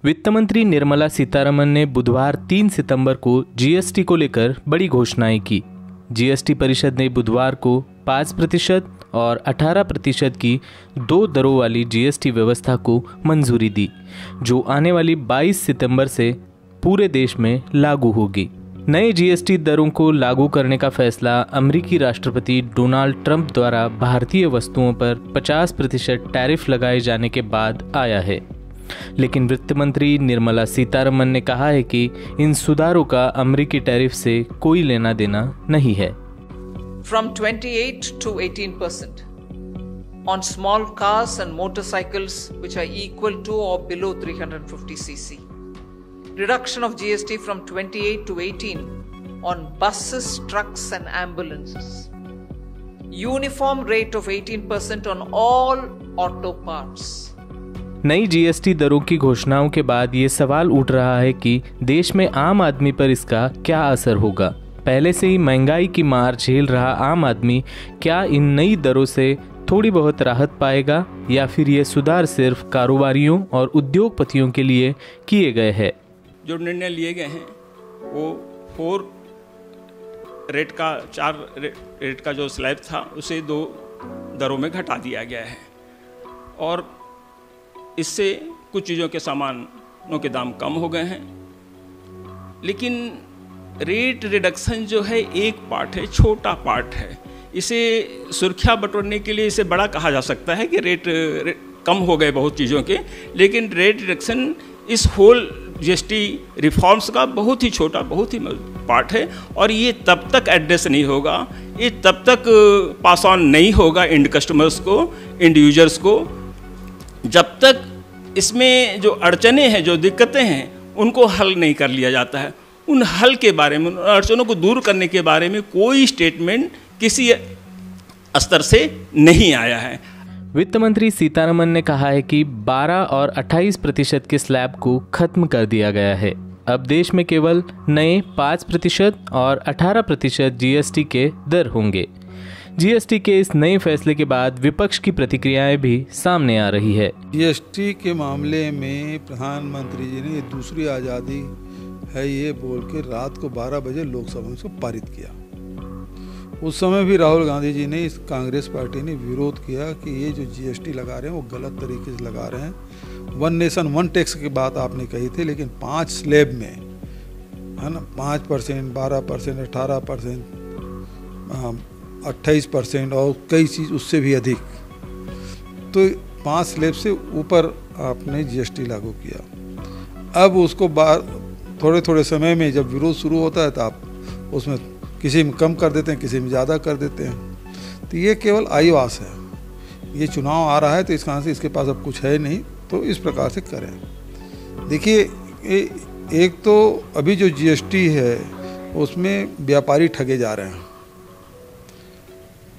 वित्त मंत्री निर्मला सीतारमण ने बुधवार 3 सितंबर को जीएसटी को लेकर बड़ी घोषणाएं की। जीएसटी परिषद ने बुधवार को 5% और 18% की 2 दरों वाली जीएसटी व्यवस्था को मंजूरी दी, जो आने वाली 22 सितंबर से पूरे देश में लागू होगी। नए जीएसटी दरों को लागू करने का फैसला अमेरिकी राष्ट्रपति डोनाल्ड ट्रंप द्वारा भारतीय वस्तुओं पर 50% टैरिफ लगाए जाने के बाद आया है। लेकिन वित्त मंत्री निर्मला सीतारमण ने कहा है कि इन सुधारों का अमेरिकी टैरिफ से कोई लेना देना नहीं है। From 28 to 18% on small cars and motorcycles which are equal to or below 350 cc. Reduction of GST from 28 to 18 on buses, trucks and ambulances. Uniform rate of 18% on all auto parts. नई GST दरों की घोषणाओं के बाद ये सवाल उठ रहा है कि देश में आम आदमी पर इसका क्या असर होगा। पहले से ही महंगाई की मार झेल रहा आम आदमी क्या इन नई दरों से थोड़ी बहुत राहत पाएगा या फिर ये सुधार सिर्फ कारोबारियों और उद्योगपतियों के लिए किए गए हैं। जो निर्णय लिए गए हैं वो 4 रेट का जो स्लैब था उसे 2 दरों में घटा दिया गया है और इससे कुछ चीज़ों के सामानों के दाम कम हो गए हैं। लेकिन रेट रिडक्शन जो है एक पार्ट है, छोटा पार्ट है। इसे सुर्खियाँ बटोरने के लिए इसे बड़ा कहा जा सकता है कि रेट कम हो गए बहुत चीज़ों के, लेकिन रेट रिडक्शन इस होल जीएसटी रिफॉर्म्स का बहुत ही छोटा, बहुत ही पार्ट है और ये तब तक एड्रेस नहीं होगा, ये तब तक पास ऑन नहीं होगा एंड कस्टमर्स को, एंड यूजर्स को, जब तक इसमें जो अड़चने हैं, जो दिक्कतें हैं, उनको हल नहीं कर लिया जाता है। उन हल के बारे में, उन अड़चनों को दूर करने के बारे में कोई स्टेटमेंट किसी स्तर से नहीं आया है। वित्त मंत्री सीतारमण ने कहा है कि 12 और 28% के स्लैब को खत्म कर दिया गया है। अब देश में केवल नए 5% और 18% जीएसटी के दर होंगे। जीएसटी के इस नए फैसले के बाद विपक्ष की प्रतिक्रियाएं भी सामने आ रही है। जीएसटी के मामले में प्रधानमंत्री जी ने दूसरी आज़ादी है ये बोल के रात को 12 बजे लोकसभा में इसको पारित किया। उस समय भी राहुल गांधी जी ने, इस कांग्रेस पार्टी ने विरोध किया कि ये जो जीएसटी लगा रहे हैं वो गलत तरीके से लगा रहे हैं। 1 नेशन 1 टैक्स की बात आपने कही थी, लेकिन 5 स्लैब में है ना, 5%, 12%, 18%, 28% और कई चीज़ उससे भी अधिक, तो 5 स्लैब से ऊपर आपने जीएसटी लागू किया। अब उसको थोड़े थोड़े समय में जब विरोध शुरू होता है तो आप उसमें किसी में कम कर देते हैं, किसी में ज़्यादा कर देते हैं। तो ये केवल आईवास है। ये चुनाव आ रहा है तो इस कारण से इसके पास अब कुछ है नहीं, तो इस प्रकार से करें। देखिए, एक तो अभी जो जीएसटी है उसमें व्यापारी ठगे जा रहे हैं,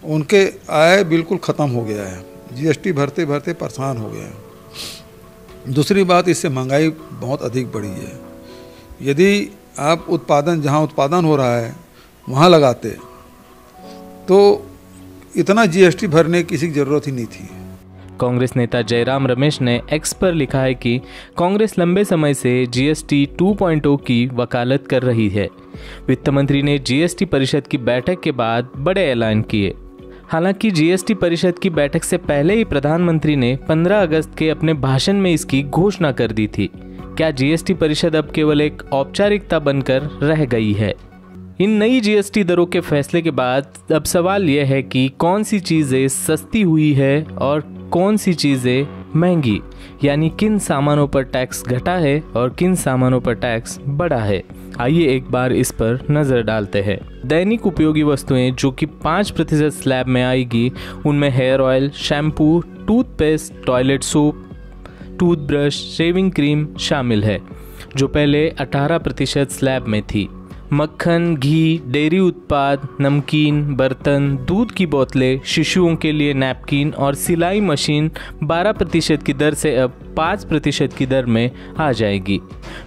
उनके आय बिल्कुल ख़त्म हो गया है, जीएसटी भरते भरते परेशान हो गए हैं। दूसरी बात, इससे महंगाई बहुत अधिक बढ़ी है। यदि आप जहाँ उत्पादन हो रहा है वहाँ लगाते तो इतना जीएसटी भरने की किसी की ज़रूरत ही नहीं थी। कांग्रेस नेता जयराम रमेश ने एक्स पर लिखा है कि कांग्रेस लंबे समय से जीएसटी 2.0 की वकालत कर रही है। वित्त मंत्री ने जीएसटी परिषद की बैठक के बाद बड़े ऐलान किए। हालांकि जीएसटी परिषद की बैठक से पहले ही प्रधानमंत्री ने 15 अगस्त के अपने भाषण में इसकी घोषणा कर दी थी। क्या जीएसटी परिषद अब केवल एक औपचारिकता बनकर रह गई है? इन नई जीएसटी दरों के फैसले के बाद अब सवाल यह है कि कौन सी चीज़ें सस्ती हुई है और कौन सी चीज़ें महंगी, यानी किन सामानों पर टैक्स घटा है और किन सामानों पर टैक्स बढ़ा है। आइए एक बार इस पर नज़र डालते हैं। दैनिक उपयोगी वस्तुएं जो कि 5% स्लैब में आएगी, उनमें hair oil, shampoo, toothpaste, toilet soap, toothbrush, shaving cream शामिल है, जो पहले 18% स्लैब में थी। मक्खन, घी, डेयरी उत्पाद, नमकीन, बर्तन, दूध की बोतलें, शिशुओं के लिए नैपकिन और सिलाई मशीन 12% की दर से अब 5% की दर में आ जाएगी।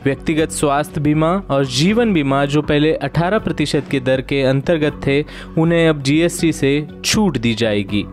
व्यक्तिगत स्वास्थ्य बीमा और जीवन बीमा जो पहले 18% की दर के अंतर्गत थे, उन्हें अब जीएसटी से छूट दी जाएगी।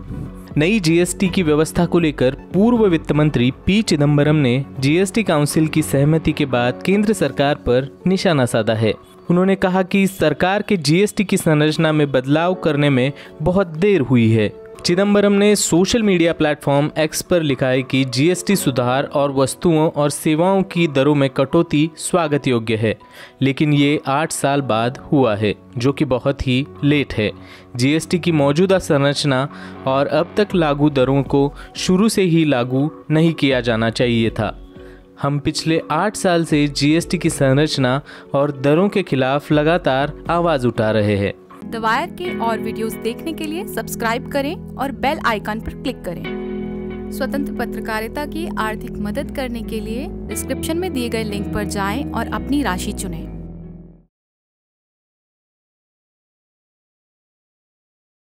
नई जीएसटी की व्यवस्था को लेकर पूर्व वित्त मंत्री पी चिदम्बरम ने जीएसटी काउंसिल की सहमति के बाद केंद्र सरकार पर निशाना साधा है। उन्होंने कहा कि सरकार के जीएसटी की संरचना में बदलाव करने में बहुत देर हुई है। चिदम्बरम ने सोशल मीडिया प्लेटफॉर्म एक्स पर लिखा है कि जीएसटी सुधार और वस्तुओं और सेवाओं की दरों में कटौती स्वागत योग्य है, लेकिन ये 8 साल बाद हुआ है, जो कि बहुत ही लेट है। जीएसटी की मौजूदा संरचना और अब तक लागू दरों को शुरू से ही लागू नहीं किया जाना चाहिए था। हम पिछले 8 साल से जीएसटी की संरचना और दरों के खिलाफ लगातार आवाज़ उठा रहे हैं। द वायर के और वीडियोस देखने के लिए सब्सक्राइब करें और बेल आइकन पर क्लिक करें। स्वतंत्र पत्रकारिता की आर्थिक मदद करने के लिए डिस्क्रिप्शन में दिए गए लिंक पर जाएं और अपनी राशि चुनें।